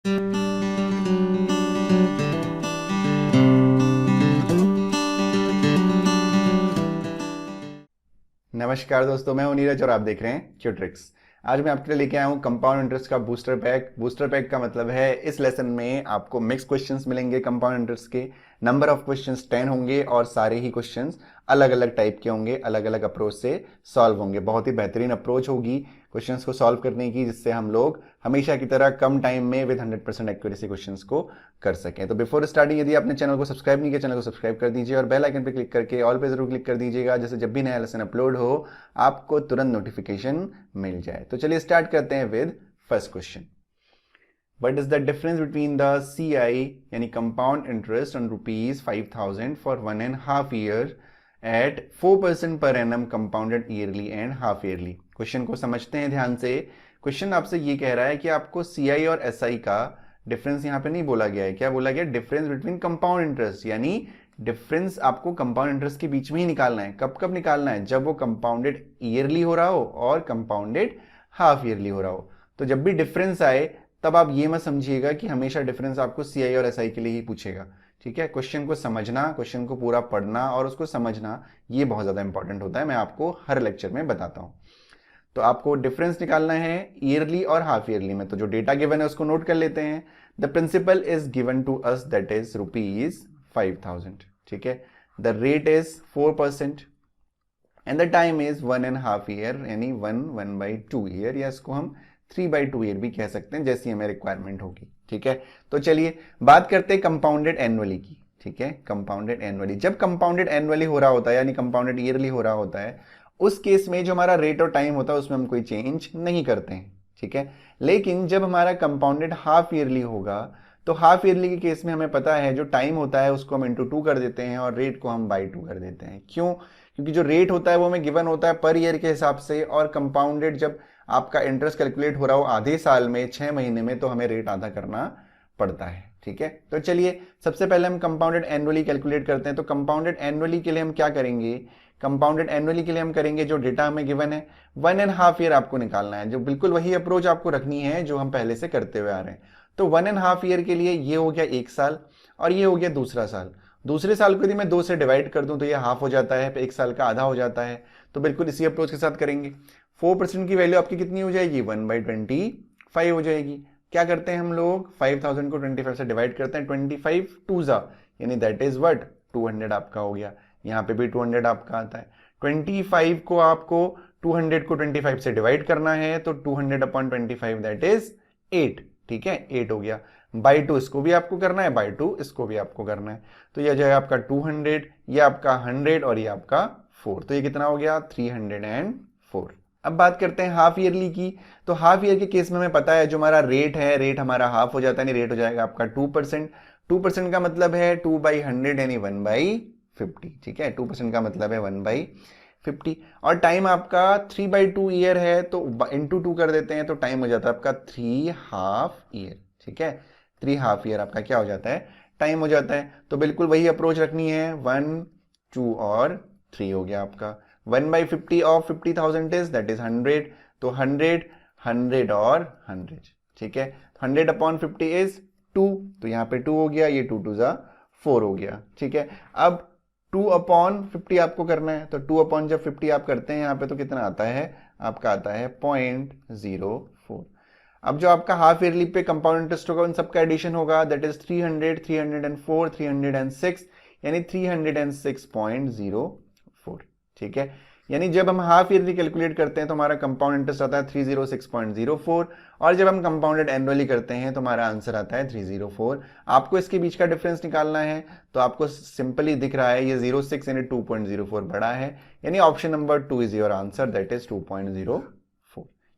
नमस्कार दोस्तों, मैं हूं नीरज और आप देख रहे हैं क्यूट्रिक्स। आज मैं आपके लिए लेके आया हूं कंपाउंड इंटरेस्ट का बूस्टर पैक। बूस्टर पैक का मतलब है इस लेसन में आपको मिक्स क्वेश्चंस मिलेंगे कंपाउंड इंटरेस्ट के। नंबर ऑफ क्वेश्चंस 10 होंगे और सारे ही क्वेश्चंस अलग अलग टाइप के होंगे, अलग अलग अप्रोच से सॉल्व होंगे। बहुत ही बेहतरीन अप्रोच होगी क्वेश्चंस को सॉल्व करने की, जिससे हम लोग हमेशा की तरह कम टाइम में विद 100% एक्यूरेसी क्वेश्चंस को कर सकें। तो बिफोर स्टार्टिंग, यदि आपने चैनल को सब्सक्राइब नहीं किया, चैनल को सब्सक्राइब कर दीजिए और बेल आइकन पर क्लिक करके ऑल पे जरूर क्लिक कर दीजिएगा, जैसे जब भी नया लेसन अपलोड हो आपको तुरंत नोटिफिकेशन मिल जाए। तो चलिए स्टार्ट करते हैं with first question. What is the difference between the CI यानी compound interest on rupees 5,000 for 1.5 year at 4% per annum compounded yearly and half yearly? Question को समझते हैं ध्यान से। क्वेश्चन आपसे ये कह रहा है कि आपको CI और SI का डिफरेंस यहाँ पे नहीं बोला गया है। क्या बोला गया? डिफरेंस बिटवीन कंपाउंड इंटरेस्ट, यानी डिफरेंस आपको कंपाउंड इंटरेस्ट के बीच में ही निकालना है। कब कब निकालना है? जब वो कंपाउंडेड ईयरली हो रहा हो और कंपाउंडेड हाफ ईयरली हो रहा हो। तो जब भी डिफरेंस आए तब आप ये मत समझिएगा कि हमेशा डिफरेंस आपको सीआई और एसआई के लिए ही पूछेगा। ठीक है, क्वेश्चन को समझना, क्वेश्चन को पूरा पढ़ना और उसको समझना, ये बहुत ज्यादा इंपॉर्टेंट होता है। मैं आपको हर लेक्चर में बताता हूं। तो आपको डिफरेंस निकालना है ईयरली और हाफ ईयरली में। तो जो डेटा गिवन है उसको नोट कर लेते हैं। The principal is given to us, that is ₹5,000। ठीक है, the rate is 4% and the time is 1.5 year, यानी 1/2 ईयर, या इसको हम 3/2 ईयर भी कह सकते हैं, जैसी हमें रिक्वायरमेंट होगी। ठीक है, तो चलिए बात करते हैं कंपाउंडेड एनुअली की। ठीक है, कंपाउंडेड एनुअली, जब कंपाउंडेड एनुअली हो रहा होता है यानी कंपाउंडेड ईयरली हो रहा होता है, उस केस में जो हमारा रेट और टाइम होता है उसमें हम कोई चेंज नहीं करते हैं। ठीक है, लेकिन जब हमारा कंपाउंडेड हाफ ईयरली होगा तो हाफ ईयरली के केस में हमें पता है जो टाइम होता है उसको हम इंटू 2 कर देते हैं और रेट को हम बाई 2 कर देते हैं। क्यों? क्योंकि जो रेट होता है वो हमें गिवन होता है पर ईयर के हिसाब से, और कंपाउंडेड जब आपका इंटरेस्ट कैलकुलेट हो रहा हो आधे साल में, 6 महीने में, तो हमें रेट आधा करना पड़ता है। ठीक है, तो चलिए सबसे पहले हम कंपाउंडेड एनुअली कैलकुलेट करते हैं। तो कंपाउंडेड एनुअली के लिए हम क्या करेंगे? कंपाउंडेड एनुअली के लिए हम करेंगे, जो डेटा हमें गिवन है 1.5 ईयर आपको निकालना है। जो बिल्कुल वही अप्रोच आपको रखनी है जो हम पहले से करते हुए आ रहे हैं। तो 1.5 ईयर के लिए ये हो गया 1 साल और ये हो गया दूसरा साल। दूसरे साल को यदि मैं 2 से डिवाइड कर दूं तो ये हाफ हो जाता है, 1 साल का आधा हो जाता है। तो बिल्कुल इसी अप्रोच के साथ करेंगे। 4% की वैल्यू आपकी कितनी हो जाएगी? 1/25 हो जाएगी। क्या करते हैं हम लोग? 5,000 को 25 से डिवाइड करते हैं। 25 2 जा, यानी दैट इज व्हाट? 200 आपका हो गया। यहाँ पे भी 200 आपका आता है। 25 को आपको 200 को 25 से डिवाइड करना है, तो 200/25 दैट इज 8। ठीक है, 8 हो गया। बाई 2 इसको भी आपको करना है, बाई 2 इसको भी आपको करना है। तो यह जो है आपका 200, ये आपका 100 और ये आपका 4। तो ये कितना हो गया? 304। अब बात करते हैं हाफ ईयरली की। तो हाफ ईयर के केस में हमें पता है जो हमारा रेट है, रेट हमारा हाफ हो जाता है, रेट हो जाएगा आपका 2%। 2% का मतलब है 2/100 यानी 1/50। ठीक है, 2% का मतलब है 1/50। और टाइम आपका 3/2 ईयर है, तो इंटू 2 कर देते हैं तो टाइम हो जाता है आपका 3 हाफ ईयर। ठीक है, 3 हाफ ईयर आपका क्या हो जाता है? टाइम हो जाता है। तो बिल्कुल वही अप्रोच रखनी है। 1 2 और 3 हो गया आपका। 1/50 ऑफ 50,000 इज दैट इज 100। तो 100 100 और 100। ठीक है, 100/50 इज 2, तो यहाँ पे 2 हो गया, ये 2 2 जा 4 हो गया। ठीक है, अब 2/50 आपको करना है। तो 2 जब 50 आप करते हैं यहाँ पे तो कितना आता है? आपका आता है 0.04। अब जो आपका हाफ ईयरली पे कंपाउंड इंटरेस्ट होगा उन सबका एडिशन होगा, दैट इज 300 304 306, यानी 306.04। ठीक है, यानी जब हम हाफ ईयरली कैलकुलेट करते हैं तो हमारा कंपाउंड इंटरेस्ट आता है 306.04, और जब हम कंपाउंडेड एनुअली करते हैं तो हमारा आंसर आता है 304। आपको इसके बीच का डिफरेंस निकालना है, तो आपको सिंपली दिख रहा है ये 06 यानी 2.04 बड़ा है, यानी option number 2 is your answer, that is 2.04।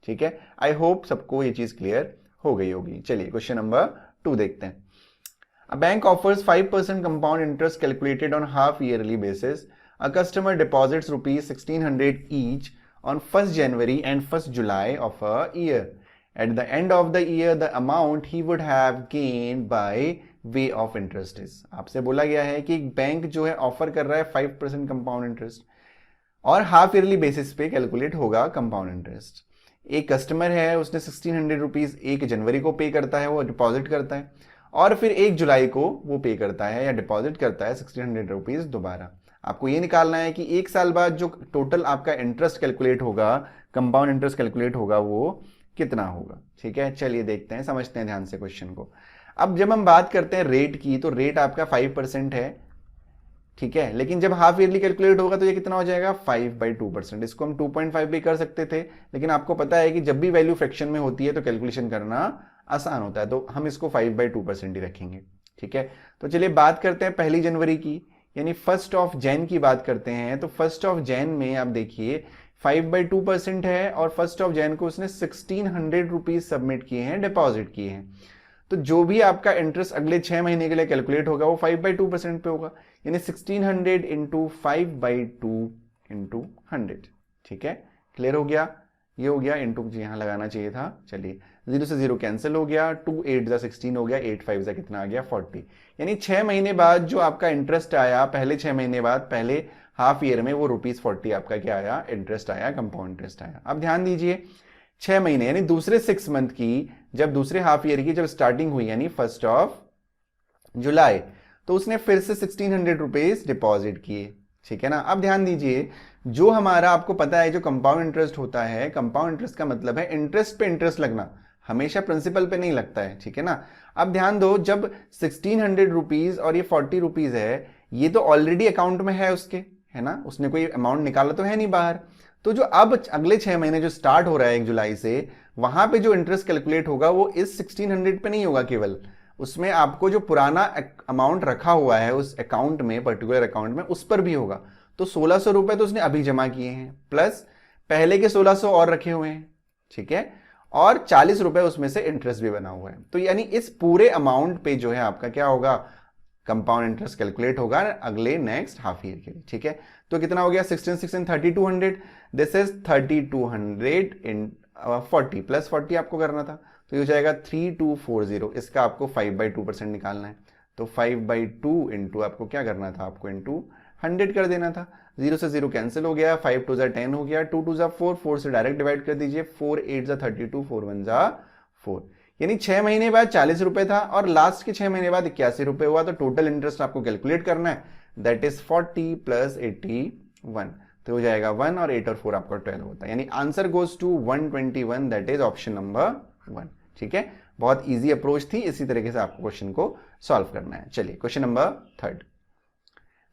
ठीक है, आई होप सबको ये चीज क्लियर हो गई होगी। चलिए क्वेश्चन नंबर 2 देखते हैं। A bank offers 5% compound interest calculated on half yearly basis. A customer deposits rupees 1,600 each on 1st January and 1st July of a year. At the end of the year, the amount he would have gained by way of interest is. आपसे बोला गया है कि bank जो है offer कर रहा है 5% कंपाउंड इंटरेस्ट और हाफ ईयरली बेसिस पे कैलकुलेट होगा कंपाउंड इंटरेस्ट। एक कस्टमर है, उसने 1600 रुपीज़ 1 जनवरी को पे करता है, वो डिपॉजिट करता है, और फिर 1 जुलाई को वो पे करता है या डिपॉजिट करता है 1600 रुपीज़ दोबारा। आपको ये निकालना है कि 1 साल बाद जो टोटल आपका इंटरेस्ट कैलकुलेट होगा, कंपाउंड इंटरेस्ट कैलकुलेट होगा, वो कितना होगा। ठीक है, चलिए देखते हैं, समझते हैं ध्यान से क्वेश्चन को। अब जब हम बात करते हैं रेट की, तो रेट आपका 5% है, ठीक है, लेकिन जब हाफ ईयरली कैलकुलेट होगा तो ये कितना हो जाएगा 5/2%। इसको हम 2.5 भी कर सकते थे, लेकिन आपको पता है कि जब भी वैल्यू फ्रैक्शन में होती है तो कैलकुलेशन करना आसान होता है, तो हम इसको 5/2% ही रखेंगे। ठीक है, तो चलिए बात करते हैं 1 जनवरी की, यानी 1 जैन की बात करते हैं। तो 1 जैन में आप देखिए 5/2% है, और 1 जैन को उसने 1600 रुपीज सबमिट किए हैं, डिपॉजिट किए हैं। तो जो भी आपका इंटरेस्ट अगले 6 महीने के लिए कैलकुलेट होगा वो 5/2% पे होगा, यानी 1600 इंटू 5/2 इंटू 100। ठीक है, क्लियर हो गया, ये हो गया, इंटू यहाँ लगाना चाहिए था। चलिए 0 से 0 कैंसिल हो गया, 2 8 जा 16 हो गया, 8 5 जा कितना आ गया 40। यानी 6 महीने बाद जो आपका इंटरेस्ट आया, पहले 6 महीने बाद, पहले हाफ ईयर में, वो ₹40 आपका क्या आया, इंटरेस्ट आया, कंपाउंड इंटरेस्ट आया। अब ध्यान दीजिए 6 महीने यानी दूसरे 6 मंथ की, जब दूसरे हाफ ईयर की जब स्टार्टिंग हुई यानी 1 जुलाई, तो उसने फिर से 1600 रुपीज डिपॉजिट किए। ठीक है ना, अब ध्यान दीजिए, जो हमारा आपको पता है जो कंपाउंड इंटरेस्ट होता है, कंपाउंड इंटरेस्ट का मतलब है इंटरेस्ट पे इंटरेस्ट लगना, हमेशा प्रिंसिपल पे नहीं लगता है। ठीक है ना, अब ध्यान दो, जब 1600 रुपीज और ये 40 रुपीज है, ये तो ऑलरेडी अकाउंट में है उसके, है ना, उसने कोई अमाउंट निकाला तो है नहीं बाहर। तो जो अब अगले 6 महीने जो स्टार्ट हो रहा है 1 जुलाई से, वहां पे जो इंटरेस्ट कैलकुलेट होगा वो इस 1600 पे नहीं होगा, केवल उसमें आपको जो पुराना अमाउंट रखा हुआ है उस अकाउंट में, पर्टिकुलर अकाउंट में, उस पर भी होगा। तो 1600 रुपए तो उसने अभी जमा किए हैं, प्लस पहले के 1600 और रखे हुए हैं। ठीक है, और 40 रुपए उसमें से इंटरेस्ट भी बना हुआ है। तो यानी इस पूरे अमाउंट पे जो है आपका क्या होगा, कंपाउंड इंटरेस्ट कैलकुलेट होगा अगले नेक्स्ट हाफ ईयर के लिए। ठीक है, तो कितना हो गया 16 3200, दिस इज 3200 इन 40 प्लस 40 आपको करना था, तो ये हो जाएगा 3240। इसका आपको 5/2% निकालना है, तो 5/2 इंटू आपको क्या करना था, आपको इंटू 100 कर देना था। 0 से 0 कैंसिल हो गया, 5 2 10 हो गया, 2 2 4, 4 से डायरेक्ट डिवाइड कर दीजिए, 4 8 32, 4 1 4। यानी 6 महीने बाद 40 रुपए था, और लास्ट के 6 महीने बाद 81 रुपए हुआ। तो टोटल इंटरेस्ट आपको कैलकुलेट करना है, दैट इज 40 प्लस 81, तो हो जाएगा 1 और 8 और 4 आपका 12 होता है, यानी answer goes to 121, that is option number 1। ठीक है, बहुत इजी अप्रोच थी, इसी तरीके से आपको क्वेश्चन को सॉल्व करना है। चलिए question number 3,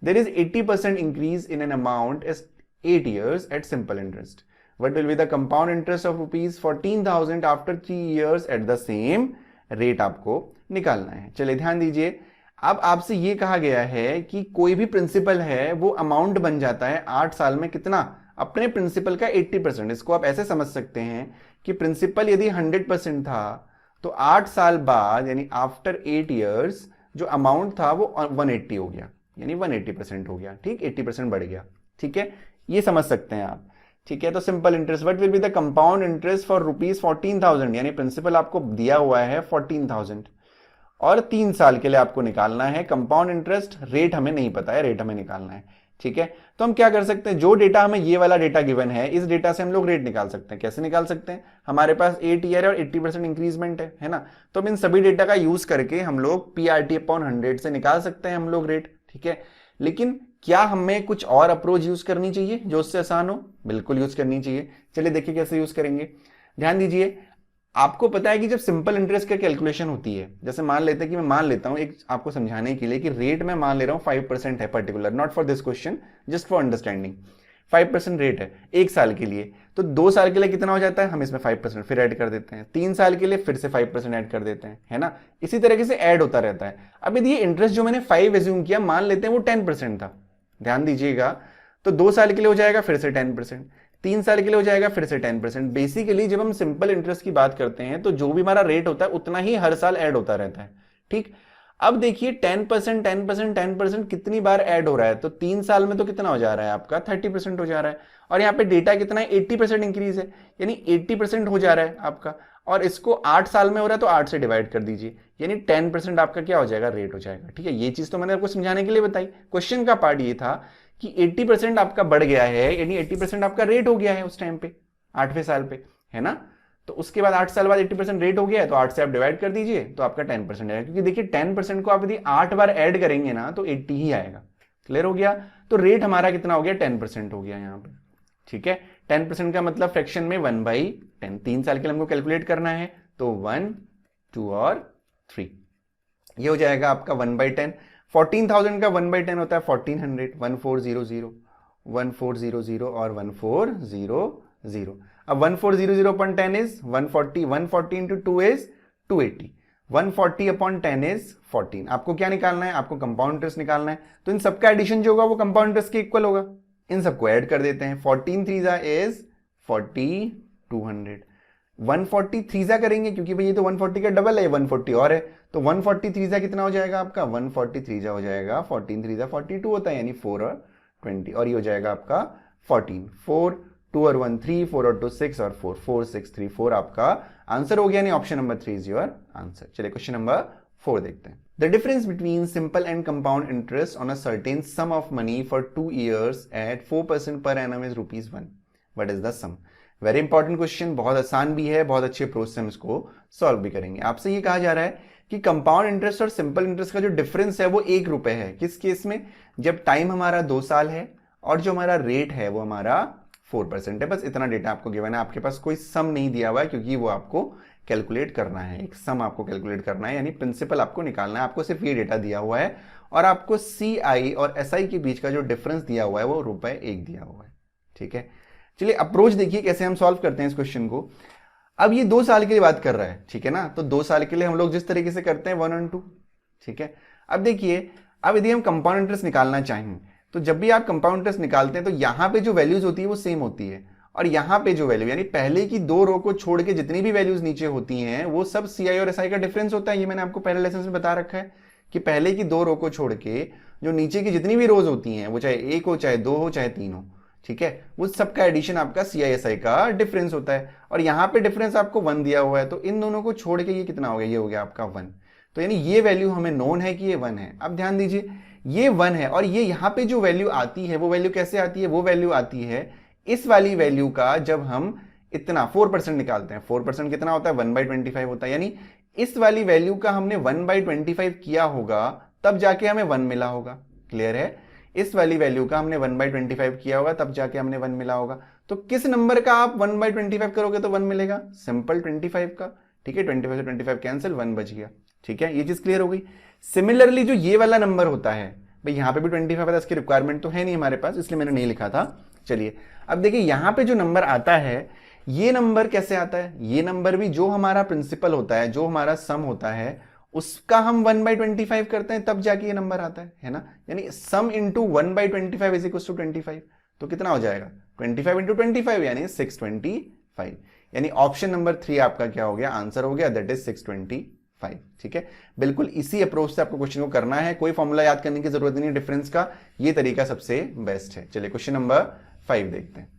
there is 80% increase in an amount as 8 years at simple interest. What will be the compound interest of rupees 14,000 after 3 years at the same rate? आपको निकालना है। चलिए ध्यान दीजिए, अब आपसे ये कहा गया है कि कोई भी प्रिंसिपल है वो अमाउंट बन जाता है 8 साल में कितना, अपने प्रिंसिपल का 80%। इसको आप ऐसे समझ सकते हैं कि प्रिंसिपल यदि 100% था, तो 8 साल बाद यानी आफ्टर 8 ईयर्स जो अमाउंट था वो 180 हो गया, यानी 180% हो गया। ठीक, 80% बढ़ गया। ठीक है, ये समझ सकते हैं आप। ठीक है, तो simple interest, what will be the compound interest for rupees 14,000, यानी प्रिंसिपल आपको दिया हुआ है 14,000 और 3 साल के लिए आपको निकालना है कंपाउंड इंटरेस्ट। रेट हमें नहीं पता है, रेट हमें निकालना है। ठीक है, तो हम क्या कर सकते हैं, जो डेटा हमें, ये वाला डेटा गिवन है, इस डेटा से हम लोग रेट निकाल सकते हैं। कैसे निकाल सकते हैं, हमारे पास 8 ईयर और 80% इंक्रीजमेंट है ना, तो हम इन सभी डेटा का यूज करके हम लोग PRT/100 से निकाल सकते हैं हम लोग रेट। ठीक है, लेकिन क्या हमें कुछ और अप्रोच यूज करनी चाहिए जो उससे आसान हो, बिल्कुल यूज करनी चाहिए। चलिए देखिए कैसे यूज करेंगे। ध्यान दीजिए, आपको पता है कि जब सिंपल इंटरेस्ट की कैलकुलेशन होती है, जैसे मान लेते हैं कि मैं मान लेता हूं एक आपको समझाने के लिए कि रेट में मान ले रहा हूं 5% है particular, not for this question, just for understanding. 5% rate है 1 साल के लिए, तो 2 साल के लिए कितना हो जाता है, हम इसमें 5% फिर ऐड कर देते हैं, 3 साल के लिए फिर से 5% ऐड कर देते हैं, है ना, इसी तरीके से ऐड होता रहता है। अब यदि ये इंटरेस्ट जो मैंने 5 एज्यूम किया, मान लेते हैं वो 10% था, ध्यान दीजिएगा, तो 2 साल के लिए हो जाएगा फिर से 10%, 3 साल के लिए हो जाएगा फिर से 10%। बेसिकली जब हम सिंपल इंटरेस्ट की बात करते हैं तो जो भी हमारा रेट होता है उतना ही हर साल ऐड होता रहता है। ठीक, अब देखिए 10% 10% 10% कितनी बार ऐड हो रहा है, तो 3 साल में तो कितना हो जा रहा है आपका 30% हो जा रहा है, और यहाँ पे डेटा कितना है 80% इंक्रीज है, यानी 80% हो जा रहा है आपका, और इसको 8 साल में हो रहा है तो 8 से डिवाइड कर दीजिए, यानी 10% आपका क्या हो जाएगा, रेट हो जाएगा। ठीक है, ये चीज तो मैंने आपको समझाने के लिए बताई। क्वेश्चन का पार्ट ये था कि 80% आपका बढ़ गया है, यानी 80% आपका रेट हो गया है उस टाइम पे 8वें साल पे, है ना। तो उसके बाद 8 साल बाद 80% रेट हो गया है, तो 8 से आप डिवाइड कर दीजिए तो आपका 10% आएगा, क्योंकि देखिए 10% को आप यदि 8 बार ऐड करेंगे ना तो 80 ही आएगा। क्लियर हो गया। तो रेट हमारा कितना हो गया, 10% हो गया यहाँ पे। ठीक है, 10% का मतलब फ्रैक्शन में 1/10, 3 साल के लिए हमको कैलकुलेट करना है, तो 1, 2 और 3, ये हो जाएगा आपका 1/10। 14,000 का 1/10 होता है 1400, 1400, 1400 और 1400। अब 1400 upon 10 is 140, 140 into 2 is 280, 140 upon 10 is 14। आपको क्या निकालना है, आपको कंपाउंड इंटरेस्ट निकालना है, तो इन सबका एडिशन जो होगा वो कंपाउंड इंटरेस्ट के इक्वल होगा। इन सबको ऐड कर देते हैं, 14 3 इज 4200, 140 3 करेंगे क्योंकि भाई ये तो 140 का डबल है, 140 और है, तो 140 3 कितना हो जाएगा आपका, 140 3 हो जाएगा 14 3 42 होता है, यानी 4 और 20, और ये हो जाएगा आपका 14, 4 2 और 1 3, 4 और 2 6 और 4 4 6 3 4 आपका आंसर हो गया, यानी option number 3 is your answer. चलिए क्वेश्चन नंबर 4 देखते हैं। The difference between simple and compound interest on a certain sum of money for 2 years at 4% per annum is ₹1। What is the sum. Very important question, बहुत आसान भी है, बहुत अच्छे approach से हम इसको सॉल्व भी करेंगे। आपसे ये कहा जा रहा है कि कंपाउंड इंटरेस्ट और सिंपल इंटरेस्ट का जो डिफरेंस है वो ₹1 है। किस केस में, जब टाइम हमारा 2 साल है और जो हमारा रेट है वो हमारा 4% है। बस इतना डेटा आपको गिवन है, आपके पास कोई सम नहीं दिया हुआ है, क्योंकि वो आपको कैलकुलेट करना है, एक सम आपको कैलकुलेट करना है, यानी प्रिंसिपल आपको निकालना है। आपको सिर्फ ये डेटा दिया हुआ है और आपको CI और SI के बीच का जो डिफरेंस दिया हुआ है वो ₹1 दिया हुआ है। ठीक है, चलिए अप्रोच देखिए कैसे हम सॉल्व करते हैं इस क्वेश्चन को। अब ये 2 साल के लिए बात कर रहा है, ठीक है ना, तो 2 साल के लिए हम लोग जिस तरीके से करते हैं 1 और 2, ठीक है। अब देखिए, अब यदि हम कंपाउंड इंटरेस्ट निकालना चाहें तो जब भी आप कंपाउंड इंटरेस्ट निकालते हैं तो यहां पे जो वैल्यूज होती है वो सेम होती है, और यहां पे जो वैल्यू यानी पहले की 2 रो को छोड़ के जितनी भी वैल्यूज नीचे होती हैं वो सब CI और SI का डिफरेंस होता है। ये मैंने आपको पहले लेसन में बता रखा है कि पहले की 2 रो को छोड़ के जो नीचे की जितनी भी रोज होती हैं, वो चाहे 1 हो, चाहे 2 हो, चाहे 3 हो, ठीक है, वो सबका एडिशन आपका CI SI का डिफरेंस होता है। और यहां पे डिफरेंस आपको 1 दिया हुआ है, तो इन दोनों को छोड़ के ये कितना हो गया, ये हो गया आपका 1। तो यानी ये वैल्यू हमें नोन है कि ये 1 है। अब ध्यान दीजिए, ये 1 है और ये यहां पे जो वैल्यू आती है वो वैल्यू कैसे आती है, वो वैल्यू आती है इस वाली वैल्यू का जब हम इतना 4% निकालते हैं। 4% कितना होता है, 1/25 होता है, यानी इस वाली वैल्यू का हमने 1/25 किया होगा तब जाके हमें 1 मिला होगा। क्लियर है, इस वाली वैल्यू का हमने 1/25 किया होगा तब जाके हमने 1 मिला होगा। तो किस नंबर का आप 1/25 करोगे तो 1 मिलेगा, सिंपल 25 का। ठीक है, 25 से 25 कैंसिल, 1 बच गया। ठीक है, ये चीज क्लियर हो गई। सिमिलरली जो ये वाला नंबर होता है, भाई यहां पे भी 25 है, इसकी रिक्वायरमेंट तो है नहीं हमारे पास, इसलिए मैंने नहीं लिखा था। चलिए अब देखिए, यहां पे जो नंबर आता है, ये नंबर कैसे आता है, ये नंबर भी जो हमारा प्रिंसिपल होता है, जो हमारा सम होता है, उसका हम 1/25 करते हैं तब जाके ये नंबर आता है ना। यानी सम इंटू 1/25 इज इक्वल टू 25, तो कितना हो जाएगा, 25 इंटू 25 यानी 625। यानी ऑप्शन नंबर 3 आपका क्या हो गया, आंसर हो गया, दैट इज 625। ठीक है, बिल्कुल इसी अप्रोच से आपको क्वेश्चन को करना है, कोई फॉर्मूला याद करने की जरूरत नहीं डिफरेंस का, ये तरीका सबसे बेस्ट है। चलिए क्वेश्चन नंबर 5 देखते हैं।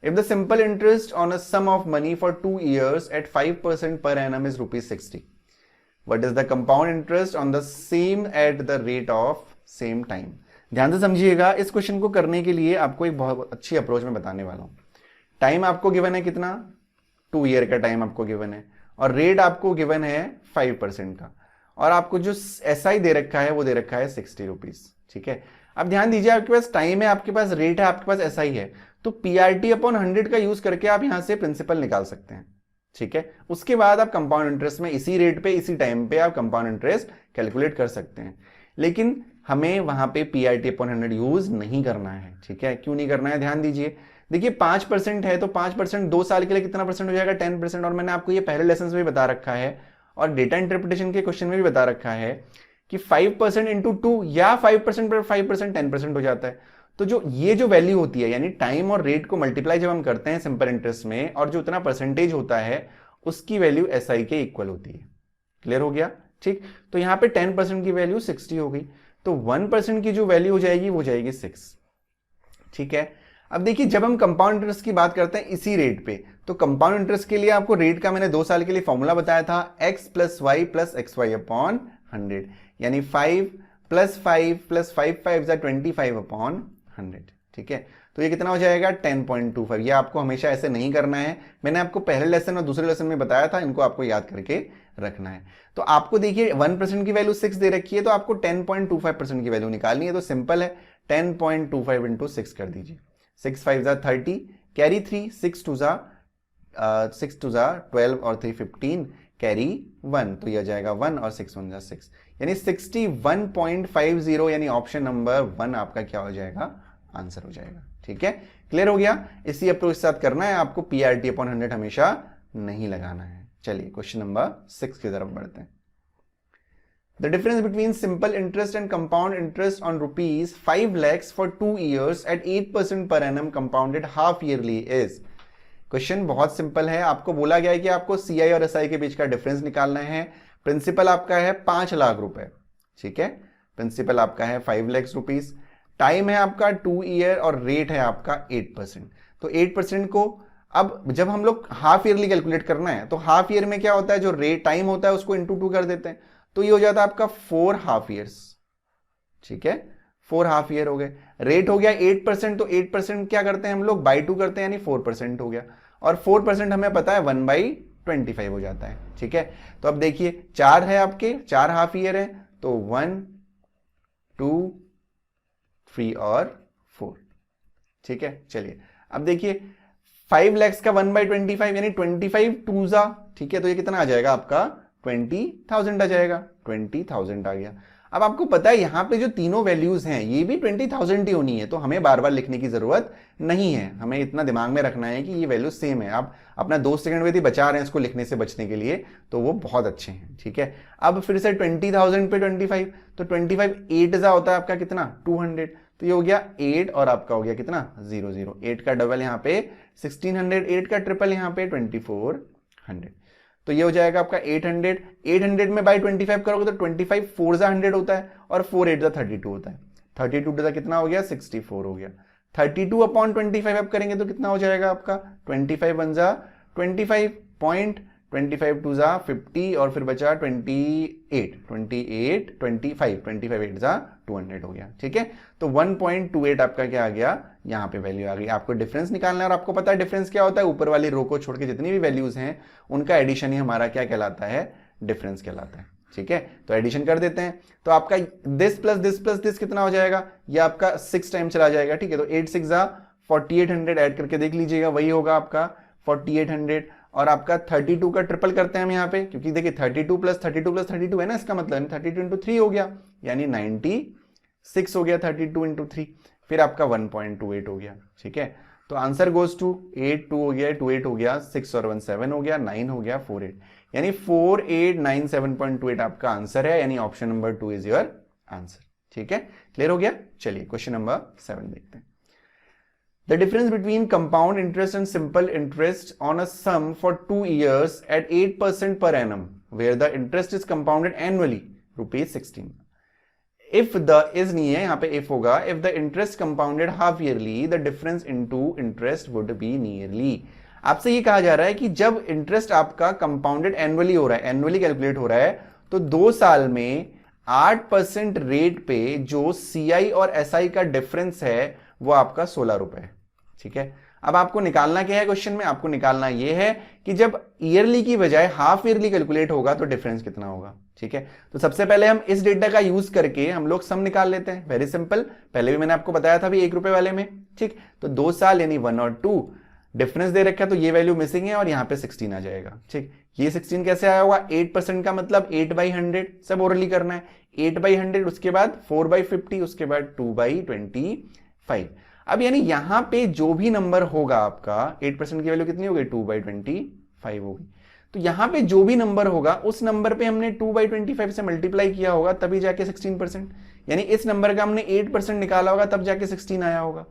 If the simple interest on a sum of money for 2 years at 5% per annum is ₹60, what is the compound interest on the same at the rate of same time? ध्यान से समझिएगा, इस question को करने के लिए आपको एक बहुत अच्छी अप्रोच में बताने वाला हूं। टाइम आपको गिवन है कितना, 2 ईयर का टाइम आपको गिवन है, और रेट आपको गिवन है 5% का, और आपको जो SI दे रखा है वो दे रखा है ₹60। ठीक है, अब ध्यान दीजिए, आपके पास टाइम है, आपके पास रेट है, आपके पास SI है, तो PRT अपॉन 100 का यूज करके आप यहां से प्रिंसिपल निकाल सकते हैं। ठीक है, उसके बाद आप कंपाउंड इंटरेस्ट में इसी रेट पे इसी टाइम पे आप कंपाउंड इंटरेस्ट कैलकुलेट कर सकते हैं, लेकिन हमें वहां पे PRT अपॉन 100 यूज नहीं करना है। ठीक है, क्यों नहीं करना है, ध्यान दीजिए, देखिए 5% है तो 5% 2 साल के लिए कितना परसेंट हो जाएगा, 10%, और मैंने आपको ये पहले लेसन में भी बता रखा है और डेटा इंटरप्रिटेशन के क्वेश्चन में भी बता रखा है कि 5% इंटू 2 या 5% पर 5% 10% हो जाता है। तो जो ये जो वैल्यू होती है, यानी टाइम और रेट को मल्टीप्लाई जब हम करते हैं सिंपल इंटरेस्ट में, और जो उतना परसेंटेज होता है उसकी वैल्यू SI के इक्वल होती है। क्लियर हो गया, ठीक। तो यहां पे 10% की वैल्यू 60 हो गई, तो 1% की जो वैल्यू हो जाएगी वो जाएगी 6। ठीक है, अब देखिए, जब हम कंपाउंड इंटरेस्ट की बात करते हैं इसी रेट पे, तो कंपाउंड इंटरेस्ट के लिए आपको रेट का मैंने 2 साल के लिए फॉर्मूला बताया था, x + y + xy अपॉन 100, यानी 5 + 5 + 5 5 25 अपॉन 100। ठीक है, तो ये कितना हो जाएगा 10.25। ये आपको हमेशा ऐसे नहीं करना है, मैंने आपको पहले लेसन और दूसरे लेसन में बताया था, इनको आपको याद करके रखना है। तो आपको देखिए 1% की वैल्यू 6 दे रखी है, तो आपको 10.25% की वैल्यू निकालनी है। तो सिंपल है, 10.25 इंटू 6 कर दीजिए। 6 5 जा 30, कैरी 3, 6 2 जा 12 और 3 15, कैरी 1, तो यह जाएगा 1 और 6 1 जा 6, यानी 61.50, यानी ऑप्शन नंबर 1 आपका क्या हो जाएगा, आंसर हो जाएगा। ठीक है, क्लियर हो गया। इसी अप्रोच के साथ करना है आपको, PRT अपॉन 100 हमेशा नहीं लगाना है। चलिए क्वेश्चन नंबर 6 की तरफ बढ़ते हैं। The difference between simple interest and compound interest on rupees 5 lakhs for 2 years at 8% per annum compounded half yearly is। Question बहुत सिंपल है, आपको बोला गया है कि आपको CI और SI के बीच का डिफरेंस निकालना है। प्रिंसिपल आपका है 5 लाख रुपए, ठीक है, प्रिंसिपल आपका है 5 लाख रुपीस, टाइम है आपका 2 ईयर और रेट है आपका 8%। तो 8% को अब जब हम लोग हाफ ईयरली कैलकुलेट करना है, तो हाफ ईयर में क्या होता है, जो रेट टाइम होता है उसको इंटू 2 कर देते हैं, तो ये हो जाता है आपका 4 हाफ ईयर्स। ठीक है, 4 हाफ ईयर हो गए। रेट हो गया 8%, तो 8% क्या करते हैं हम लोग, बाई 2 करते हैं, यानी 4% हो गया, और 4% हमें पता है 1/25 हो जाता है। ठीक है, तो अब देखिए 4 है आपके, 4 हाफ ईयर है, तो 1 2 3 और 4। ठीक है, चलिए अब देखिए 5 लैक्स का 1/25 यानी 25 2 ठीक है, तो ये कितना आ जाएगा आपका 20,000 आ जाएगा, 20,000 आ गया। अब आपको पता है यहां पे जो तीनों वैल्यूज हैं ये भी 20,000 ही होनी है, तो हमें बार बार लिखने की जरूरत नहीं है, हमें इतना दिमाग में रखना है कि ये वैल्यू सेम है। आप अपना 2 सेकंड में बचा रहे हैं इसको लिखने से बचने के लिए, तो वो बहुत अच्छे हैं। ठीक है, अब फिर से 20,000 पे 25, तो 25 8 होता है आपका कितना 200, तो ये हो गया 8 और आपका हो गया कितना 00, 8 का डबल यहाँ पे 1600, 8 का ट्रिपल यहाँ पे 2400, तो ये हो जाएगा आपका 800। 800 में बाई 25 करोगे तो 25 4 जा 100 होता है, और 4 8 जा 32 होता है, 32 जा कितना हो गया 64 हो गया। 32 अपॉन 25 अब करेंगे तो कितना हो जाएगा आपका 25 1 जा 25 पॉइंट, 25 2 जा 50 और फिर बचा 28 25 8 जा 200 हो गया। ठीक है, तो 1.28 आपका क्या आ गया, यहां पे वैल्यू आ गई। आपको डिफरेंस निकालना है और आपको पता है डिफरेंस क्या होता है, ऊपर वाली रो को छोड़ के जितनी भी वैल्यूज हैं उनका एडिशन ही हमारा क्या कहलाता है, डिफरेंस कहलाता है। ठीक है, तो एडिशन कर देते हैं, तो आपका this plus this plus this कितना हो जाएगा, ये आपका 6 टाइम चला जाएगा। ठीक है, तो 8 6 जा 4800 ऐड करके देख लीजिएगा, वही होगा आपका 4800, और आपका 32 का ट्रिपल करते हैं हम यहाँ पे, क्योंकि देखिए 32 प्लस 32 है ना, इसका मतलब 32 इंटू 3 हो गया, यानी 96 हो गया 32 इंटू 3, फिर आपका 1.28 हो गया। ठीक है, तो आंसर गोज टू 8 2 हो गया, 28 हो गया, 6 और 1 7 हो गया, 9 हो गया 48, यानी 4897.28 आपका आंसर है, यानी option number 2 is your answer. ठीक है, क्लियर हो गया। चलिए क्वेश्चन नंबर 7 देखते हैं। The difference between compound interest and simple interest on a sum for 2 years at 8% per annum, where the interest is compounded annually, rupees 16. If the is नहीं है, यहाँ पे if होगा, if the interest compounded half yearly, the difference into interest would be nearly. आपसे ये कहा जा रहा है कि जब इंटरेस्ट आपका कंपाउंडेड एनुअली हो रहा है, एनुअली कैलकुलेट हो रहा है, तो 2 साल में 8% रेट पे जो CI और SI का डिफरेंस है वो आपका 16 रुपए है। ठीक है, अब आपको निकालना क्या है, क्वेश्चन में आपको निकालना यह है कि जब ईयरली की बजाय हाफ ईयरली कैलकुलेट होगा तो डिफरेंस कितना होगा। ठीक है, तो सबसे पहले हम इस डेटा का यूज करके हम लोग सम निकाल लेते हैं, वेरी सिंपल, पहले भी मैंने आपको बताया था भी 1 रुपए वाले में। ठीक, तो 2 साल यानी 1 और 2 डिफरेंस दे रखा है, तो ये वैल्यू मिसिंग है और यहाँ पे 16 आ जाएगा। ठीक, ये 16 कैसे आया होगा, 8% का मतलब 8/100, सब ओरली करना है, 8/100, उसके बाद 4/50, उसके बाद 2/25। अब यानी यहां पे जो भी नंबर होगा आपका, 8% की वैल्यू कितनी होगी 2/25 होगी, तो यहां पे जो भी नंबर होगा उस नंबर पे हमने 2/25 से मल्टीप्लाई किया होगा तभी जाके 16%, यानी इस नंबर का हमने 8% निकाला होगा तब जाके 16 आया होगा,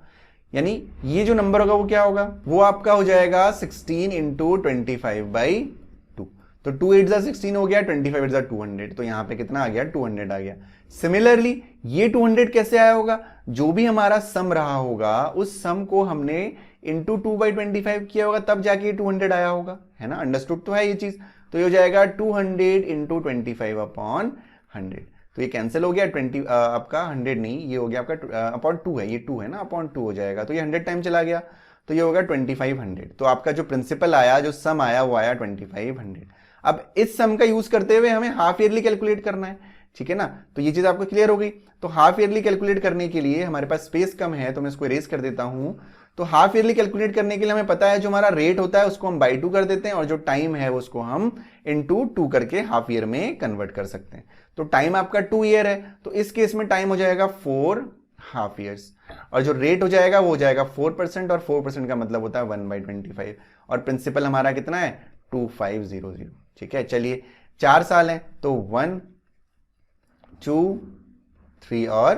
यानी ये जो नंबर होगा वो क्या होगा, वो आपका हो जाएगा 16 इंटू 25/2, तो 2 8 जा 16 हो गया, 25 8 जा 200, तो यहां पे कितना आ गया 200 आ गया। सिमिलरली ये 200 कैसे आया होगा, जो भी हमारा सम रहा होगा उस सम को हमने इंटू 2/25 किया होगा तब जाके 200 आया होगा, है ना, अंडरस्टूड तो है ये चीज, तो ये हो जाएगा 200 इंटू 25/100, तो ये कैंसिल हो गया 20 आपका 100 नहीं, ये हो गया आपका अपॉन 2 है, ये 2 है ना, अपॉन 2 हो जाएगा, तो ये 100 टाइम चला गया, तो ये होगा 2500। तो आपका जो प्रिंसिपल आया, जो सम आया, वो आया 2500। अब इस सम का यूज करते हुए हमें हाफ ईयरली कैलकुलेट करना है, ठीक है ना। तो ये चीज आपको क्लियर हो गई। तो हाफ ईयरली कैलकुलेट करने के लिए हमारे पास स्पेस कम है, तो मैं इसको इरेज कर देता हूं। तो हाफ ईयरली कैलकुलेट करने के लिए हमें पता है जो हमारा रेट होता है उसको हम बाई 2 कर देते हैं, और जो टाइम है उसको हम इनटू 2 करके हाफ ईयर में कन्वर्ट कर सकते हैं। तो टाइम आपका 2 ईयर है, तो इस केस में टाइम हो जाएगा 4 हाफ ईयर्स, और जो रेट हो जाएगा वो हो जाएगा 4%, और 4% का मतलब होता है 1/25, और प्रिंसिपल हमारा कितना है 2500। ठीक है, चलिए 4 साल है, तो 1 2 3 और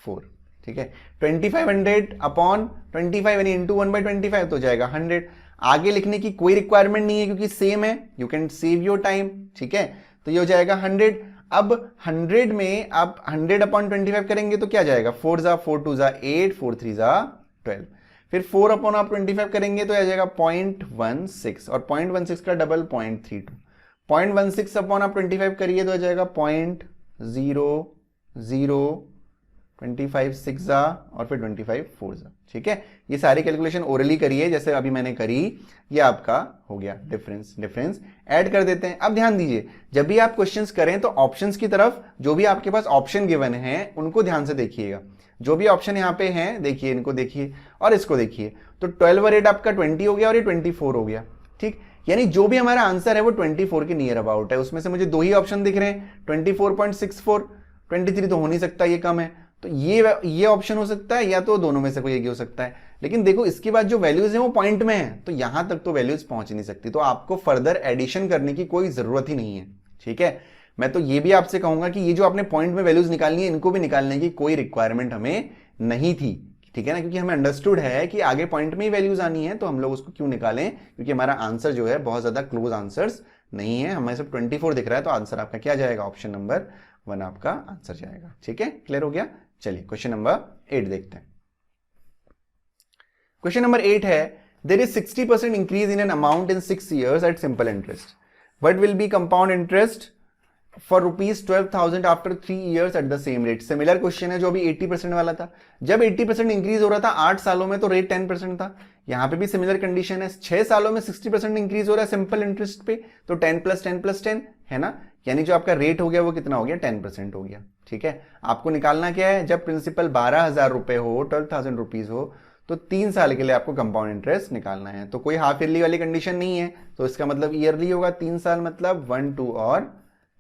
4। ठीक है, 2500 अपॉन 25 यानी इंटू 1/25 तो जाएगा 100। आगे लिखने की कोई रिक्वायरमेंट नहीं है क्योंकि सेम है, you can save your time. ठीक है, तो ये हो जाएगा 100। अब 100 में आप 100 अपॉन 25 करेंगे तो क्या जाएगा, 4 जा 4 2 जा 8, 4 3 जा 12। फिर 4 अपॉन आप 25 करेंगे तो आ जाएगा 0.16, और 0.16 का डबल 0.32। 0.16 अपॉन आप 25 करिए तो आ जाएगा 0.0025 6 जा और फिर 25 4 जा। ठीक है, ये सारी कैलकुलेशन ओरली करिए जैसे अभी मैंने करी, ये आपका हो गया डिफरेंस ऐड कर देते हैं। अब ध्यान दीजिए, जब भी आप क्वेश्चंस करें तो ऑप्शंस की तरफ जो भी आपके पास ऑप्शन गिवन है उनको ध्यान से देखिएगा। जो भी ऑप्शन यहाँ पे हैं देखिए, इनको देखिए और इसको देखिए। तो 12 और 8 आपका 20 हो गया और ये 24 हो गया। ठीक, यानी जो भी हमारा आंसर है वो 24 के नियर अबाउट है। उसमें से मुझे 2 ही ऑप्शन दिख रहे हैं, 24.64, 23 तो हो नहीं सकता, ये कम है, तो ये ऑप्शन हो सकता है, या तो दोनों में से कोई एक ही हो सकता है। लेकिन देखो इसके बाद जो वैल्यूज है वो पॉइंट में है, तो यहां तक तो वैल्यूज पहुंच नहीं सकती, तो आपको फर्दर एडिशन करने की कोई जरूरत ही नहीं है। ठीक है, मैं तो ये भी आपसे कहूंगा कि ये जो आपने पॉइंट में वैल्यूज निकालनी है इनको भी निकालने की कोई रिक्वायरमेंट हमें नहीं थी। ठीक है ना, क्योंकि हमें अंडरस्टूड है कि आगे पॉइंट में ही वैल्यूज आनी है, तो हम लोग उसको क्यों निकालें, क्योंकि हमारा आंसर जो है बहुत ज्यादा क्लोज आंसर्स नहीं है। हमें सिर्फ 24 दिख रहा है, तो आंसर आपका क्या जाएगा, ऑप्शन नंबर 1 आपका आंसर जाएगा। ठीक है, क्लियर हो गया। चलिए क्वेश्चन नंबर 8 देखते हैं। क्वेश्चन नंबर 8 है, there is 60% increase in an amount in 6 years at simple interest, what will be compound interest for ₹12,000 after 3 years at the same rate. Similar question है जो अभी 80% वाला था। जब 80% इंक्रीज हो रहा था 8 सालों में तो रेट 10% था। यहां पे भी सिमिलर कंडीशन है, 6 सालों में 60% इंक्रीज हो रहा है सिंपल इंटरेस्ट पे, तो 10 + 10 + 10 है ना, यानी जो आपका रेट हो गया वो कितना हो गया, 10% हो गया। ठीक है, आपको निकालना क्या है, जब प्रिंसिपल 12,000 रुपए हो, 12,000 रुपीज हो, तो 3 साल के लिए आपको कंपाउंड इंटरेस्ट निकालना है। तो कोई हाफ ईयरली वाली कंडीशन नहीं है, तो इसका मतलब ईयरली होगा, 3 साल मतलब 1 2 और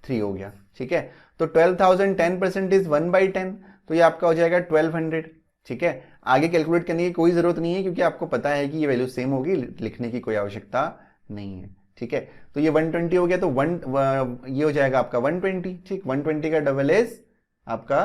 3 हो गया। ठीक है, तो 12,000 10% इज 1/10, तो ये आपका हो जाएगा 1200। ठीक है, आगे कैलकुलेट करने की कोई जरूरत नहीं है क्योंकि आपको पता है कि ये वैल्यू सेम होगी, लिखने की कोई आवश्यकता नहीं है। ठीक है, तो ये 120 हो गया, तो ये हो जाएगा आपका 120। ठीक, 120 का डबल इज आपका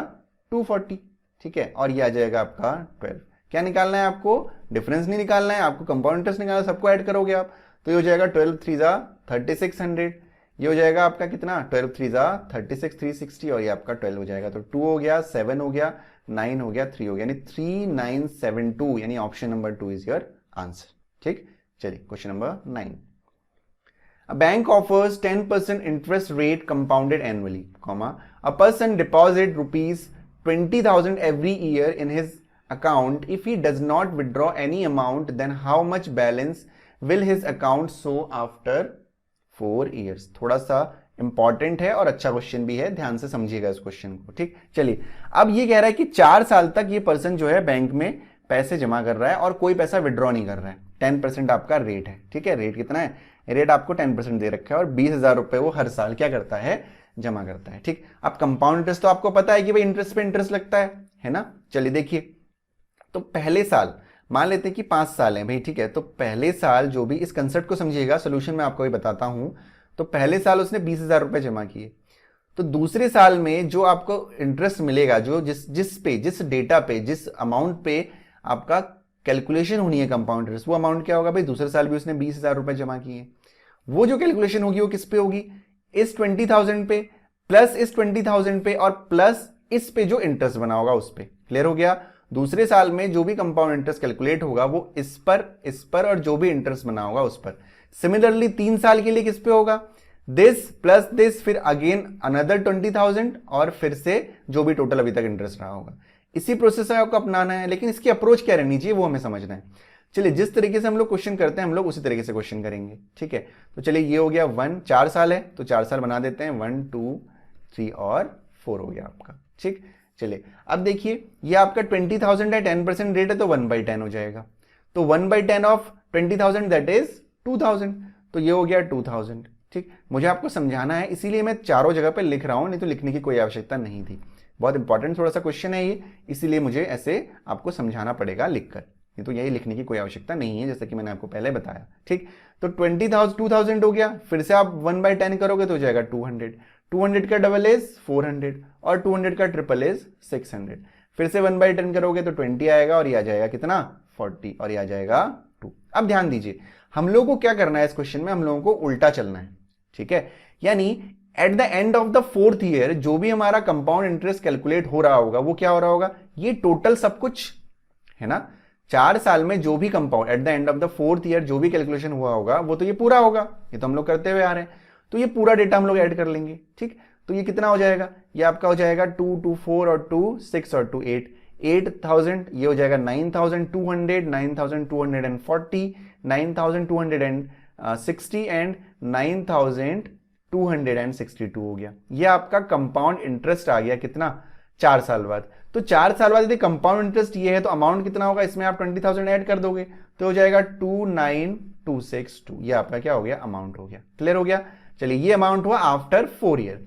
240। ठीक है, और ये आ जाएगा आपका 12। क्या निकालना है आपको, डिफरेंस नहीं निकालना है आपको, कंपाउंड इंटरेस्ट निकालना है, सबको ऐड करोगे आप, तो ये हो जाएगा 12 3 जा 3600। ये हो जाएगा आपका कितना, 12 3 जा 36 360, और ये आपका 12 हो जाएगा, तो 2 हो गया, 7 हो गया, 9 हो गया, 3 हो गया, यानी 3972, यानी option number 2 is your answer. ठीक, चलिए question number 9। A bank offers 10% interest rate compounded annually, comma, a person deposit ₹20,000 every year in his account. If he does not withdraw any amount, then how much balance will his account show after 4 years? थोड़ा सा important है और अच्छा question भी है, ध्यान से समझिएगा इस क्वेश्चन को। ठीक, चलिए अब ये कह रहा है कि 4 साल तक ये पर्सन जो है बैंक में पैसे जमा कर रहा है और कोई पैसा विड्रॉ नहीं कर रहा है। 10% आपका रेट है। ठीक है, रेट कितना है, रेट आपको 10% दे रखा है, और 20,000 रुपए वो हर साल क्या करता है, जमा करता है। ठीक, अब कंपाउंड इंटरेस्ट तो आपको पता है कि भाई इंटरेस्ट पे इंटरेस्ट लगता है ना। चलिए देखिए, तो पहले साल मान लेते हैं कि 5 साल है भाई। ठीक है, तो पहले साल जो भी, इस कंसेप्ट को समझिएगा, सोल्यूशन मैं आपको भी बताता हूं। तो पहले साल उसने 20,000 रुपए जमा किए, तो दूसरे साल में जो आपको इंटरेस्ट मिलेगा, जो जिस डेटा पे, जिस अमाउंट पे आपका कैलकुलेशन होनी है कंपाउंड इंटरेस्ट, वो अमाउंट क्या होगा भाई, दूसरे साल भी उसने 20,000 रुपए जमा किए, वो जो कैलकुलेशन होगी वो किस पे होगी, इस 20,000 पे प्लस इस 20,000 पे और प्लस इस पे जो इंटरेस्ट बना होगा उस पे। क्लियर हो गया। दूसरे साल में जो भी कंपाउंड इंटरेस्ट कैलकुलेट होगा वो इस पर और जो भी इंटरेस्ट बना होगा उस पर। सिमिलरली 3 साल के लिए किस पे होगा, दिस प्लस दिस, फिर अगेन अनदर 20,000 और फिर से जो भी टोटल अभी तक इंटरेस्ट रहा होगा। इसी प्रोसेस है आपको अपनाना है, लेकिन इसकी अप्रोच क्या रहनी चाहिए वो हमें समझना है। चलिए जिस तरीके से हम लोग क्वेश्चन करते हैं हम लोग उसी तरीके से क्वेश्चन करेंगे, ठीक है। तो चलिए ये हो गया 1, 4 साल है तो 4 साल बना देते हैं, 1 2 3 और 4 हो गया आपका, ठीक। चलिए अब देखिए ये आपका 20,000 है, 10% रेट है तो 1/10 हो जाएगा। तो 1/10 ऑफ 20,000 दैट इज 2,000, तो ये हो गया 2,000, ठीक। मुझे आपको समझाना है इसीलिए मैं चारों जगह पे लिख रहा हूं, नहीं तो लिखने की कोई आवश्यकता नहीं थी। बहुत इंपॉर्टेंट थोड़ा सा क्वेश्चन है ये, इसीलिए मुझे ऐसे आपको समझाना पड़ेगा लिखकर, ये तो यही लिखने की कोई आवश्यकता नहीं है जैसे कि मैंने आपको पहले बताया, ठीक। तो 20,000 हो गया, फिर से आप 1/10 करोगे तो हो जाएगा 200, 200 का डबल इज 400 और 200 का ट्रिपल इज 600। फिर से 1/10 करोगे तो 20 आएगा और ये आ जाएगा कितना 40 और ये आ जाएगा 2। अब ध्यान दीजिए हम लोगों को क्या करना है इस क्वेश्चन में, हम लोगों को उल्टा चलना है, ठीक है। यानी at the end of the 4th year जो भी हमारा कंपाउंड इंटरेस्ट कैलकुलेट हो रहा होगा वो क्या हो रहा होगा, ये टोटल सब कुछ है ना। 4 साल में जो भी compound at the end of the 4th year जो भी कैलकुलेशन हुआ होगा वो तो ये पूरा होगा, ये तो हम लोग करते हुए आ रहे हैं। तो ये पूरा डेटा हम लोग ऐड कर लेंगे, ठीक। तो ये कितना हो जाएगा, ये आपका हो जाएगा 2 2 4 और 2 6 और 2 8, 8,000, ये हो जाएगा 9,200, 9,240, 9,260 एंड 9,262 हो गया। ये आपका कंपाउंड इंटरेस्ट आ गया कितना 4 साल बाद। तो 4 साल बाद यदि कंपाउंड इंटरेस्ट ये है तो अमाउंट कितना होगा, इसमें आप 20,000 ऐड कर दोगे तो हो जाएगा 29,262। ये आपका क्या हो गया अमाउंट हो गया, क्लियर हो गया। चलिए ये अमाउंट हुआ आफ्टर 4 ईयर।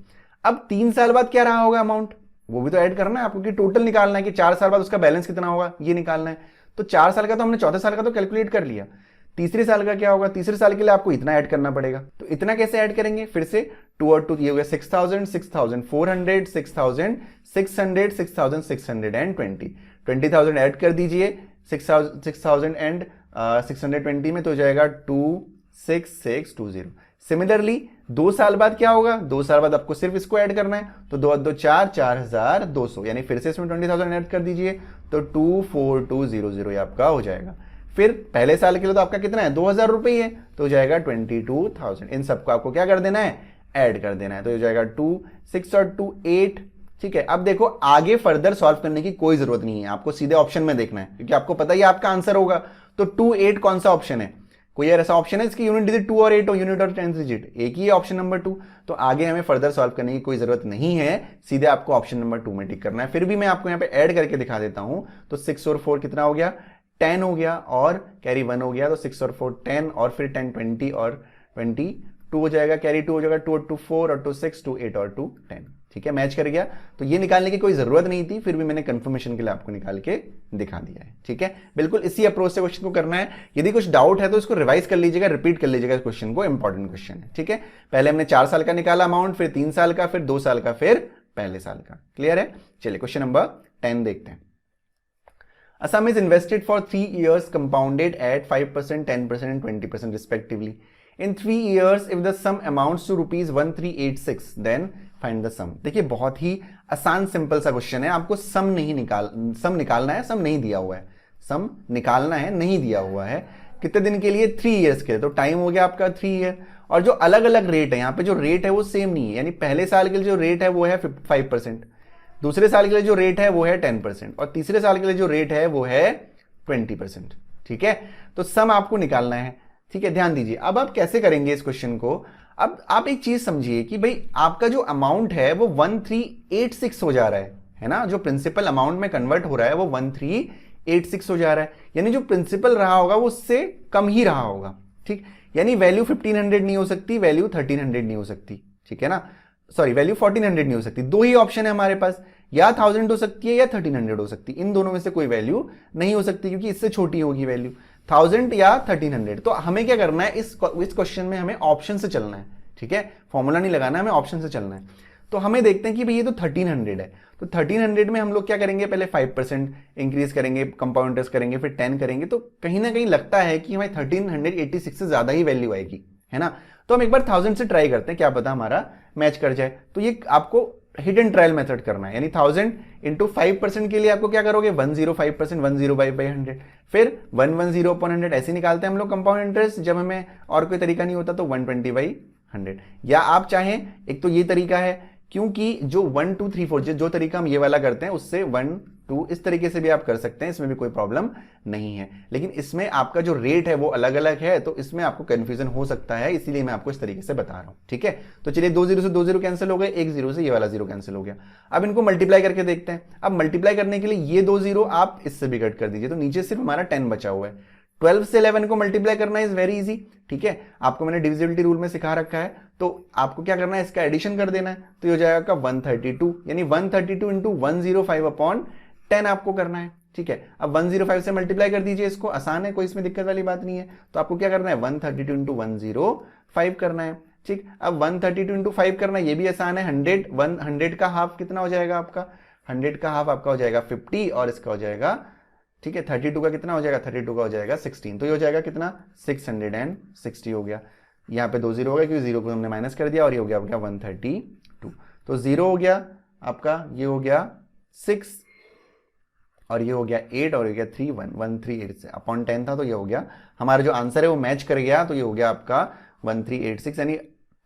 अब 3 साल बाद क्या रहा होगा अमाउंट, वो भी तो ऐड करना है आपको कि टोटल निकालना है कि 4 साल बाद उसका बैलेंस कितना होगा ये निकालना है। तो 4 साल का तो हमने चौथे साल का तो कैलकुलेट कर लिया, तीसरे साल का क्या होगा, तीसरे साल के लिए आपको इतना ऐड करना पड़ेगा। तो इतना कैसे ऐड करेंगे, फिर से 2 और 2 ये हो गया 6,000, 6,400, 6,600, 6,620, 20,000 ऐड कर दीजिए 6,000 एंड 620 में तो हो जाएगा 26620। सिमिलरली 2 साल बाद क्या होगा, 2 साल बाद आपको सिर्फ इसको ऐड करना है तो 2 2 4 4,200, यानी फिर से इसमें 20,000 ऐड कर दीजिए तो 24200 आपका हो जाएगा। फिर पहले साल के लिए तो आपका कितना है 2,000 रुपए है तो हो जाएगा 22,000। इन सबको आपको क्या कर देना है ऐड कर देना है तो हो जाएगा 2 6 और 2 8, ठीक है। अब देखो आगे फर्दर सॉल्व करने की कोई जरूरत नहीं है, आपको सीधे ऑप्शन में देखना है क्योंकि आपको पता ही आपका आंसर होगा। तो 2 8 कौन सा ऑप्शन है, कोई ऐसा ऑप्शन है इसकी यूनिट डिजिट 2 और 8 हो, यूनिट और 10 डिजिट एक ही है ऑप्शन नंबर 2। तो आगे हमें फर्दर सॉल्व करने की कोई जरूरत नहीं है, सीधे आपको ऑप्शन नंबर 2 में टिक करना है। फिर भी मैं आपको यहाँ पे ऐड करके दिखा देता हूं तो 6 और 4 कितना हो गया 10 हो गया और कैरी 1 हो गया तो 6 और 4 10 और फिर 10 20 और 22 हो जाएगा, कैरी 2 हो जाएगा 2 और 2 4 और 2 6 2 8 और 2 10, ठीक है मैच कर गया। तो ये निकालने की कोई जरूरत नहीं थी, फिर भी मैंने कंफर्मेशन के लिए आपको निकाल के दिखा दिया है, ठीक है। बिल्कुल इसी अप्रोच से क्वेश्चन को करना है। यदि कुछ डाउट है तो इसको रिवाइज कर लीजिएगा, रिपीट कर लीजिएगा इस क्वेश्चन को, इंपॉर्टेंट क्वेश्चन है, ठीक है। पहले हमने 4 साल का निकाला अमाउंट, फिर 3 साल का, फिर 2 साल का, फिर पहले साल का, क्लियर है। चलिए क्वेश्चन नंबर 10 देखते हैं। A sum is invested for 3 years compounded at 5%, 10% and 20% respectively. In 3 years, if the sum amounts to rupees 1386, then find the sum. देखिए बहुत ही आसान सिंपल सा क्वेश्चन है, आपको सम निकालना है, सम नहीं दिया हुआ है, सम निकालना है नहीं दिया हुआ है। कितने दिन के लिए 3 इयर्स के लिए, तो टाइम हो गया आपका 3 ईयर। और जो अलग अलग रेट है यहाँ पे, जो रेट है वो सेम नहीं है, यानी पहले साल के लिए जो रेट है वो है 5%, दूसरे साल के लिए जो रेट है वो है 10% और तीसरे साल के लिए जो रेट है वो है 20%, ठीक है। तो सम आपको निकालना है, ठीक है। ध्यान दीजिए अब आप कैसे करेंगे इस क्वेश्चन को। अब आप एक चीज समझिए कि भाई आपका जो अमाउंट है वो 1386 हो जा रहा है ना, जो प्रिंसिपल अमाउंट में कन्वर्ट हो रहा है वो 1386 हो जा रहा है, यानी जो प्रिंसिपल रहा होगा वो उससे कम ही रहा होगा, ठीक। यानी वैल्यू 1500 नहीं हो सकती, वैल्यू 1300 नहीं हो सकती, ठीक है ना, सॉरी वैल्यू 1400 नहीं हो सकती। दो ही ऑप्शन है हमारे पास, या 1000 हो सकती है या 1300 हो सकती है, इन दोनों में से कोई वैल्यू नहीं हो सकती क्योंकि इससे छोटी होगी वैल्यू 1000 या 1300। तो हमें क्या करना है इस क्वेश्चन में, हमें ऑप्शन से चलना है, ठीक है, फॉर्मूला नहीं लगाना है, हमें ऑप्शन से चलना है। तो हमें देखते हैं कि भाई ये तो 1300 है, तो 1300 में हम लोग क्या करेंगे, पहले 5% इंक्रीज करेंगे, कंपाउंड इंटरेस्ट करेंगे, फिर 10 करेंगे, तो कहीं ना कहीं लगता है कि हमें 1386 से ज्यादा ही वैल्यू आएगी, है ना। तो हम एक बार 1000 से ट्राई करते हैं, क्या पता हमारा मैच कर जाए। तो ये आपको हिट एंड ट्रायल मेथड करना है, यानी 1000 इंटू 5% के लिए आपको क्या करोगे 105%, 105/100, फिर 110/100 ऐसे निकालते हैं हम लोग कंपाउंड इंटरेस्ट। जब हमें और कोई तरीका नहीं होता तो 120/100 100। या आप चाहें, एक तो ये तरीका है, क्योंकि जो 1 2 3 4 जो तरीका हम ये वाला करते हैं उससे 1 2 इस तरीके से भी आप कर सकते हैं, इसमें भी कोई प्रॉब्लम नहीं है। लेकिन इसमें आपका जो रेट है वो अलग अलग है, तो इसमें आपको कंफ्यूजन हो सकता है, इसीलिए मैं आपको इस तरीके से बता रहा हूं। ठीक है, तो चलिए 2 0 से 2 0 कैंसिल हो गए, 1 0 से ये वाला 0 कैंसिल हो गया। अब इनको मल्टीप्लाई करके देखते हैं। अब मल्टीप्लाई करने के लिए ये 2 0 आप इससे भी कट कर दीजिए, तो नीचे सिर्फ हमारा 10 बचा हुआ है। 12 से 11 को मल्टीप्लाई करना इज वेरी इजी। ठीक है, आपको मैंने डिविजिबिलिटी रूल में सिखा रखा है, तो आपको क्या करना है, इसका एडिशन कर देना है, तो ये हो जाएगा 132, यानी 132 इंटू 105 अपॉन 10 आपको करना है। ठीक है, अब 105 से मल्टीप्लाई कर दीजिए इसको, आसान है, कोई इसमें दिक्कत वाली बात नहीं है। तो आपको क्या करना है, 132 इंटू 105 करना है। ठीक, अब 132 इंटू 5 करना, ये भी आसान है। 100 का हाफ कितना हो जाएगा आपका, 100 का हाफ आपका हो जाएगा 50, और इसका हो जाएगा, ठीक है, 32 का कितना हो जाएगा, 32 का हो जाएगा 16, तो ये हो जाएगा कितना, 660 हो गया। यहाँ पे 2 0 हो गया क्योंकि 0 को हमने माइनस कर दिया, और ये हो गया 132। तो 0 हो गया आपका, ये हो गया 6, और ये हो गया 8, और ये हो गया 3 1 138 से अपॉन 10 था, तो ये हो गया हमारा जो आंसर है वो मैच कर गया, तो ये हो गया आपका 1386, यानी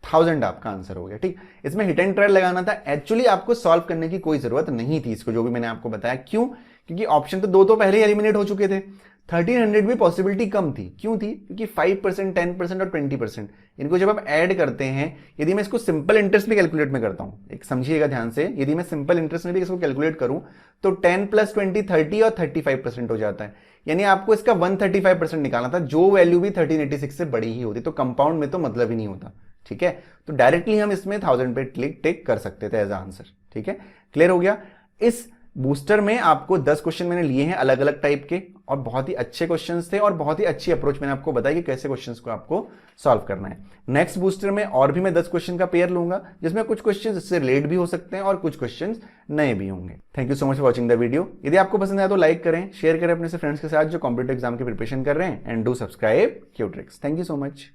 1000 आपका आंसर हो गया। ठीक, इसमें हिट एंड ट्रायल लगाना था, एक्चुअली आपको सॉल्व करने की कोई जरूरत नहीं थी इसको, जो भी मैंने आपको बताया। क्यों, क्योंकि ऑप्शन तो दो तो पहले ही एलिमिनेट हो चुके थे। 1300 में पॉसिबिलिटी कम थी, क्यों थी, क्योंकि 5%, 10% और 20%, इनको जब आप ऐड करते हैं, यदि मैं इसको सिंपल इंटरेस्ट में कैलकुलेट में करता हूं, एक समझिएगा ध्यान से, यदि मैं सिंपल इंटरेस्ट में भी इसको कैलकुलेट करूं तो 10 + 20 30 और 35% हो जाता है, यानी आपको इसका 135% निकालना था, जो वैल्यू भी 1386 से बड़ी ही होती, तो कंपाउंड में तो मतलब ही नहीं होता। ठीक है, तो डायरेक्टली हम इसमें 1000 पे क्लिक टिक कर सकते थे एज आंसर। ठीक है, क्लियर हो गया। इस बूस्टर में आपको 10 क्वेश्चन मैंने लिए हैं अलग अलग टाइप के, और बहुत ही अच्छे क्वेश्चंस थे, और बहुत ही अच्छी अप्रोच मैंने आपको बताई कि कैसे क्वेश्चंस को आपको सॉल्व करना है। नेक्स्ट बूस्टर में और भी मैं 10 क्वेश्चन का पेयर लूंगा, जिसमें कुछ क्वेश्चंस इससे रिलेट भी हो सकते हैं और कुछ क्वेश्चंस नए भी होंगे। Thank you so much for watching the video. यदि आपको पसंद आया तो लाइक करें, शेयर करें अपने से फ्रेंड्स के साथ जो कॉम्पिटिटिव एग्जाम की प्रिपरेशन कर रहे हैं, and do subscribe Qutrix. Thank you so much.